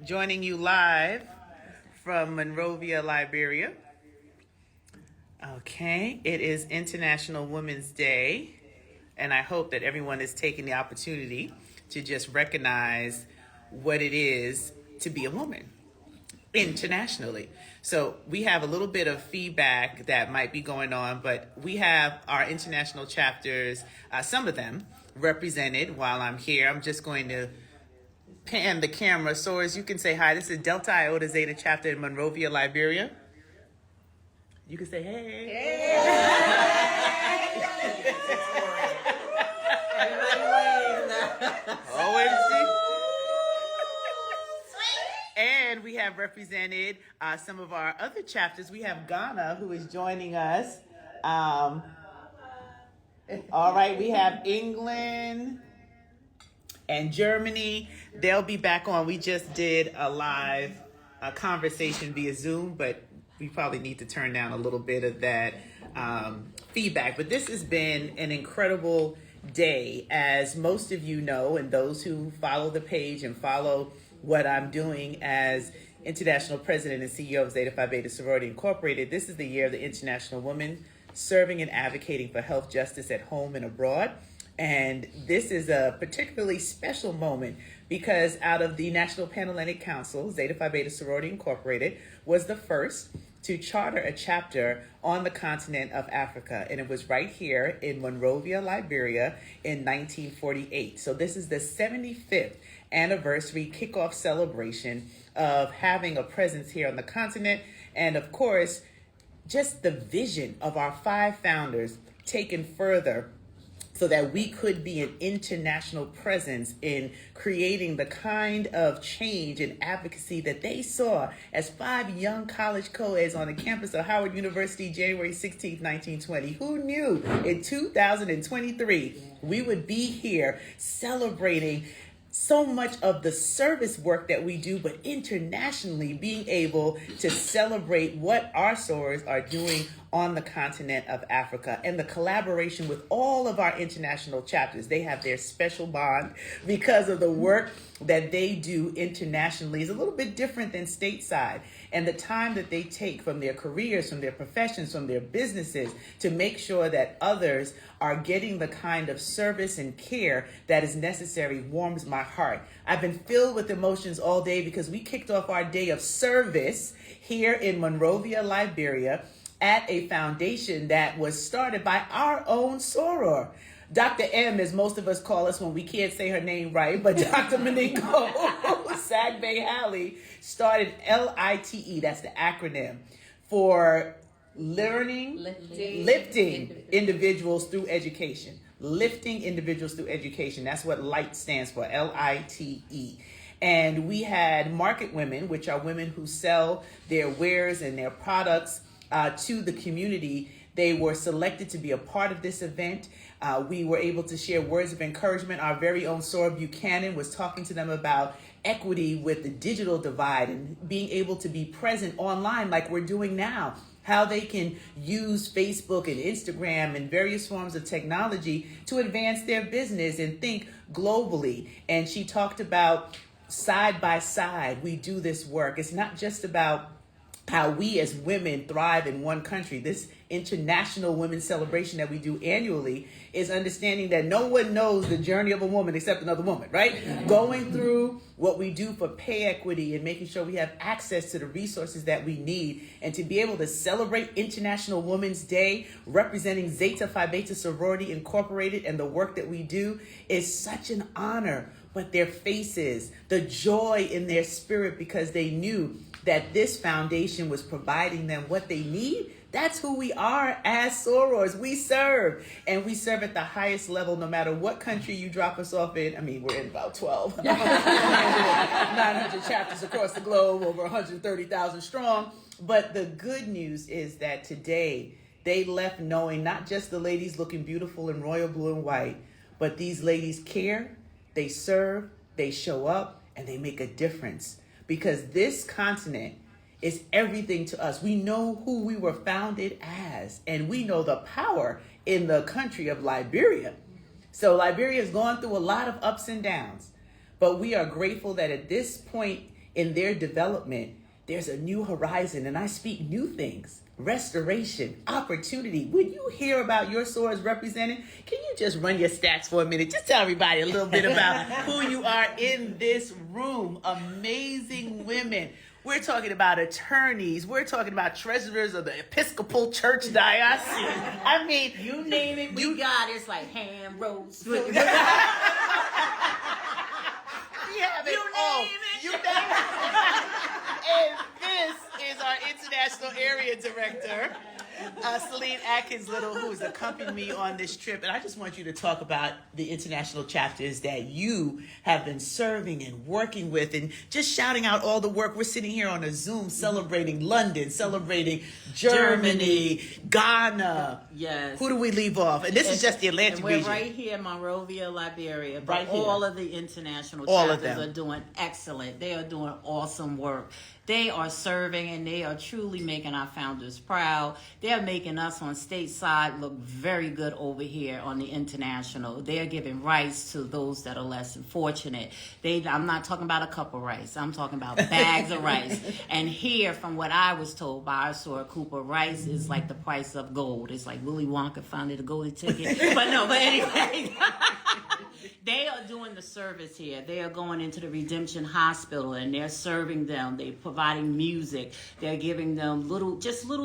joining you live from Monrovia, Liberia. Okay, it is International Women's Day, and I hope that everyone is taking the opportunity to just recognize what it is to be a woman internationally. So we have a little bit of feedback that might be going on, but we have our international chapters, some of them represented while I'm here. I'm just going to pan the camera so as you can say hi. This is Delta Iota Zeta chapter in Monrovia, Liberia. You can say hey. Hey. OMG. And we have represented some of our other chapters. We have Ghana, who is joining us. All right, we have England and Germany. They'll be back on. We just did a live conversation via Zoom, but we probably need to turn down a little bit of that feedback. But this has been an incredible day, as most of you know, and those who follow the page and follow what I'm doing as International President and CEO of Zeta Phi Beta Sorority Incorporated. This is the year of the International Woman serving and advocating for health justice at home and abroad. And this is a particularly special moment because out of the National Panhellenic Council, Zeta Phi Beta Sorority Incorporated was the first to charter a chapter on the continent of Africa. And it was right here in Monrovia, Liberia in 1948. So this is the 75th anniversary kickoff celebration of having a presence here on the continent. And of course, just the vision of our 5 founders taken further so that we could be an international presence in creating the kind of change and advocacy that they saw as 5 young college co-eds on the campus of Howard University, January 16th, 1920. Who knew in 2023 we would be here celebrating so much of the service work that we do, but internationally being able to celebrate what our sorors are doing on the continent of Africa and the collaboration with all of our international chapters. They have their special bond because of the work that they do internationally is a little bit different than stateside. And the time that they take from their careers, from their professions, from their businesses to make sure that others are getting the kind of service and care that is necessary warms my heart. I've been filled with emotions all day because we kicked off our day of service here in Monrovia, Liberia, at a foundation that was started by our own soror. Dr. M, as most of us call us when we can't say her name right, but Dr. Maniko Sagbe Halley started LITE, that's the acronym, for lifting individuals through education. Lifting individuals through education. That's what LITE stands for, LITE. And we had market women, which are women who sell their wares and their products to the community. They were selected to be a part of this event. We were able to share words of encouragement. Our very own Sora Buchanan was talking to them about equity with the digital divide and being able to be present online like we're doing now. How they can use Facebook and Instagram and various forms of technology to advance their business and think globally. And she talked about side by side, we do this work. It's not just about how we as women thrive in one country. This International Women's Celebration that we do annually is understanding that no one knows the journey of a woman except another woman, right? Going through what we do for pay equity and making sure we have access to the resources that we need, and to be able to celebrate International Women's Day representing Zeta Phi Beta Sorority Incorporated and the work that we do is such an honor. But their faces, the joy in their spirit, because they knew that this foundation was providing them what they need. That's who we are as sorors. We serve, and we serve at the highest level no matter what country you drop us off in. I mean, we're in about 900 chapters across the globe, over 130,000 strong. But the good news is that today they left knowing not just the ladies looking beautiful in royal blue and white, but these ladies care, they serve, they show up, and they make a difference. Because this continent is everything to us. We know who we were founded as, and we know the power in the country of Liberia. So Liberia has gone through a lot of ups and downs, but we are grateful that at this point in their development, there's a new horizon, and I speak new things. Restoration, opportunity. When you hear about your sorors represented, can you just run your stats for a minute? Just tell everybody a little bit about who you are in this room. Amazing women. We're talking about attorneys. We're talking about treasurers of the Episcopal Church Diocese. I mean, you name it, we got it. It's like ham, roast. We have it all. You name it. And this is our International Area Director, Celine Atkins-Little, who has accompanied me on this trip. And I just want you to talk about the international chapters that you have been serving and working with, and just shouting out all the work. We're sitting here on a Zoom celebrating London, celebrating Germany, Ghana. Yes. Who do we leave off? And this is just the Atlantic region. We're right here in Monrovia, Liberia. But right here. All of the international chapters are doing excellent. They are doing awesome work. They are serving, and they are truly making our founders proud. They're making us on stateside look very good over here on the international. They're giving rights to those that are less fortunate. I'm not talking about a cup of rice. I'm talking about bags of rice. And here, from what I was told by our Soror Cooper, rice is like the price of gold. It's like Willy Wonka found a golden ticket. But anyway. They are doing the service here. They are going into the Redemption Hospital, and they're serving them. They're providing music. They're giving them little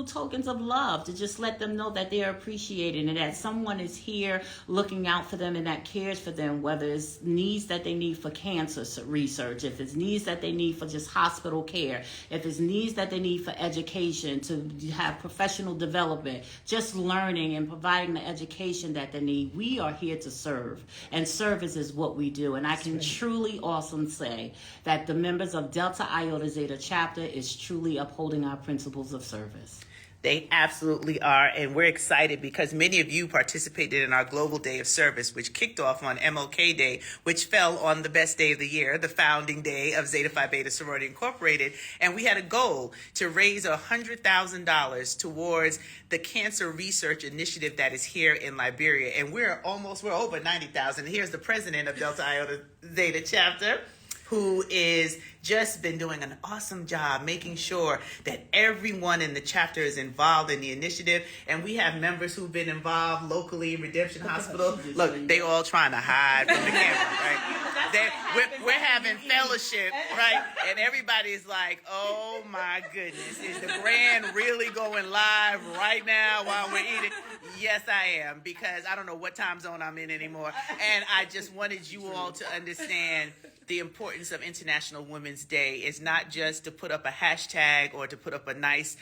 tokens of love to just let them know that they're appreciated and that someone is here looking out for them and that cares for them, whether it's needs that they need for cancer research, if it's needs that they need for just hospital care, if it's needs that they need for education, to have professional development, just learning and providing the education that they need. We are here to serve, and service is what we do. And I can truly awesome say that the members of Delta Iota Zeta chapter is truly upholding our principles of service. They absolutely are, and we're excited because many of you participated in our Global Day of Service, which kicked off on MLK Day, which fell on the best day of the year, the founding day of Zeta Phi Beta Sorority Incorporated, and we had a goal to raise $100,000 towards the cancer research initiative that is here in Liberia, and we're over 90,000. Here's the president of Delta Iota Zeta chapter, who is just been doing an awesome job making sure that everyone in the chapter is involved in the initiative. And we have members who've been involved locally in Redemption Hospital. Look, they all trying to hide from the camera, right? We're having fellowship, right? And everybody's like, oh my goodness, is the brand really going live right now while we're eating? Yes, I am, because I don't know what time zone I'm in anymore. And I just wanted you all to understand the importance of International Women's Day is not just to put up a hashtag or to put up a nice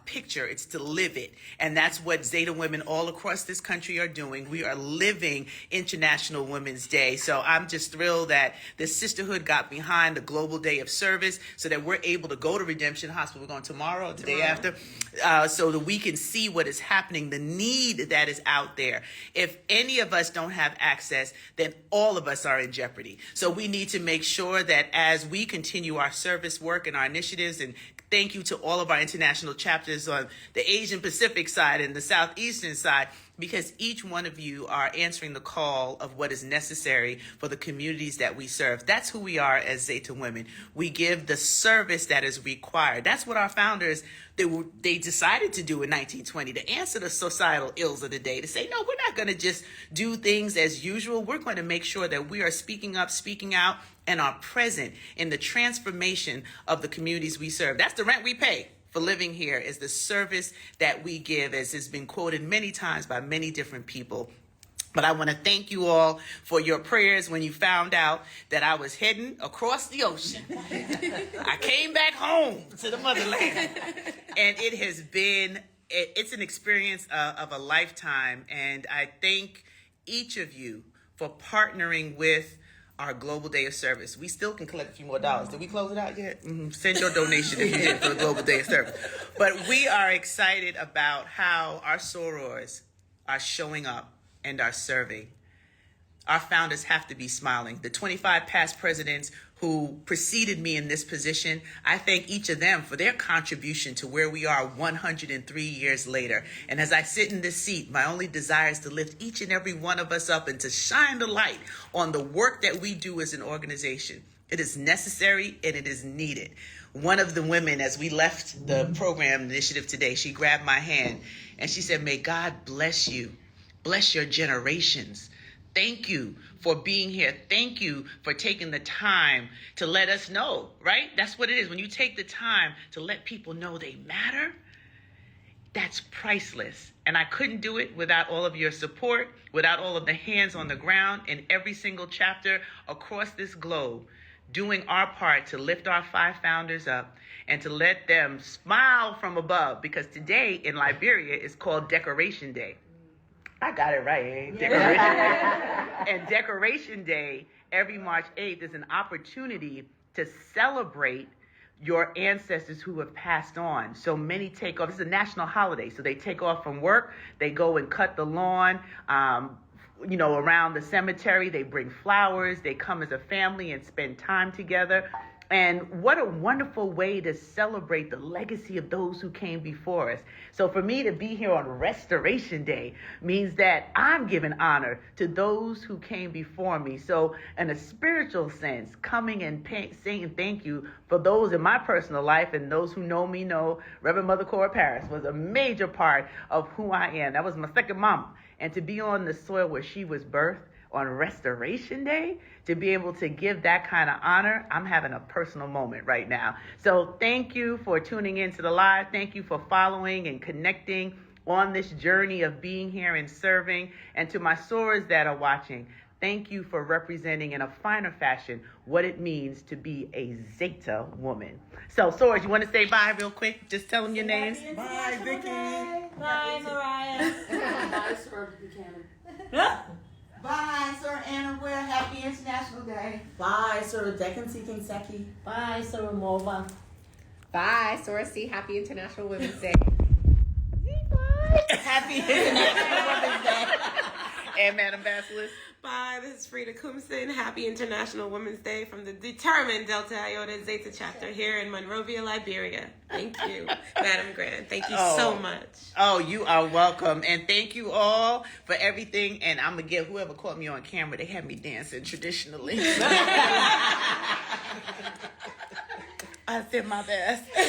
picture. It's to live it. And that's what Zeta women all across this country are doing. We are living International Women's Day. So I'm just thrilled that the Sisterhood got behind the Global Day of Service so that we're able to go to Redemption Hospital. We're going tomorrow, the day after, so that we can see what is happening, the need that is out there. If any of us don't have access, then all of us are in jeopardy. So we need to make sure that as we continue our service work and our initiatives, and thank you to all of our international chapters on the Asian Pacific side and the Southeastern side, because each one of you are answering the call of what is necessary for the communities that we serve. That's who we are as Zeta women. We give the service that is required. That's what our founders, they decided to do in 1920, to answer the societal ills of the day, to say, no, we're not going to just do things as usual. We're going to make sure that we are speaking up, speaking out, and are present in the transformation of the communities we serve. That's the rent we pay for living here, is the service that we give, as has been quoted many times by many different people. But I want to thank you all for your prayers when you found out that I was heading across the ocean. I came back home to the motherland, and it has been, it's an experience of a lifetime. And I thank each of you for partnering with our Global Day of Service. We still can collect a few more dollars. Did we close it out yet? Send your donation if you did for the Global Day of Service. But we are excited about how our sorors are showing up and are serving. Our founders have to be smiling. The 25 past presidents who preceded me in this position, I thank each of them for their contribution to where we are 103 years later. And as I sit in this seat, my only desire is to lift each and every one of us up and to shine the light on the work that we do as an organization. It is necessary and it is needed. One of the women, as we left the program initiative today, she grabbed my hand and she said, may God bless you. Bless your generations. Thank you for being here. Thank you for taking the time to let us know, right? That's what it is. When you take the time to let people know they matter, that's priceless. And I couldn't do it without all of your support, without all of the hands on the ground in every single chapter across this globe, doing our part to lift our 5 founders up and to let them smile from above. Because today in Liberia is called Decoration Day. I got it right, eh? Decoration Day. And Decoration Day, every March 8th, is an opportunity to celebrate your ancestors who have passed on. So many take off. This is a national holiday. So they take off from work. They go and cut the lawn, around the cemetery. They bring flowers. They come as a family and spend time together. And what a wonderful way to celebrate the legacy of those who came before us. So for me to be here on Restoration Day means that I'm giving honor to those who came before me. So in a spiritual sense, coming and saying thank you for those in my personal life, and those who know me know Reverend Mother Cora Paris was a major part of who I am. That was my second mama. And to be on the soil where she was birthed, on Restoration Day, to be able to give that kind of honor, I'm having a personal moment right now. So thank you for tuning into the live. Thank you for following and connecting on this journey of being here and serving. And to my sorors that are watching, thank you for representing in a finer fashion what it means to be a Zeta woman. So, sorors, you want to say bye real quick? Just tell them your names. Bye, Vicky. Bye, Mariah. Bye, Sir Buchanan. Bye, Sir Anna Ware. Happy International Day. Bye, Sir Dekansi Kinseki. Bye, Sir Mova. Bye, Sorcy. Happy International Women's Day. Happy International Women's Day. And Madam Basilisk. Bye, this is Frida Kumsin. Happy International Women's Day from the determined Delta Iota Zeta chapter here in Monrovia, Liberia. Thank you, Madam Grant. Thank you so much. Oh, you are welcome. And thank you all for everything. And I'm going to get whoever caught me on camera, they had me dancing traditionally. I did my best. But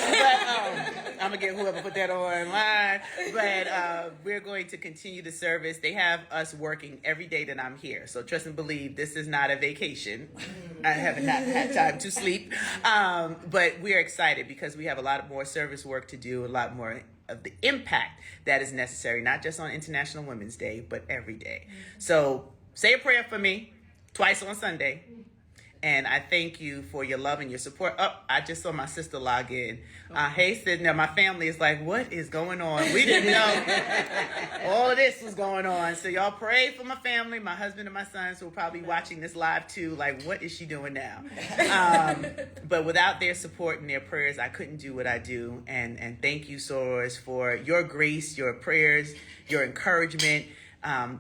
I'm going to get whoever put that online. But we're going to continue the service. They have us working every day that I'm here. So trust and believe this is not a vacation. I haven't had time to sleep. But we're excited because we have a lot more service work to do, a lot more of the impact that is necessary, not just on International Women's Day, but every day. So say a prayer for me twice on Sunday. And I thank you for your love and your support. Oh, I just saw my sister log in. Hey, sis. Now my family is like, what is going on? We didn't know all of this was going on. So y'all pray for my family, my husband and my sons who are probably watching this live too. Like, what is she doing now? But without their support and their prayers, I couldn't do what I do. And thank you, sorors, for your grace, your prayers, your encouragement,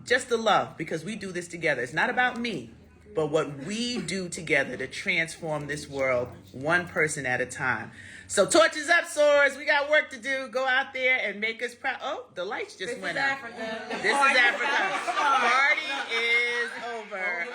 just the love, because we do this together. It's not about me, but what we do together to transform this world one person at a time. So torches up, sorors. We got work to do. Go out there and make us proud. Oh, the lights just went out. This is Africa. Party is over.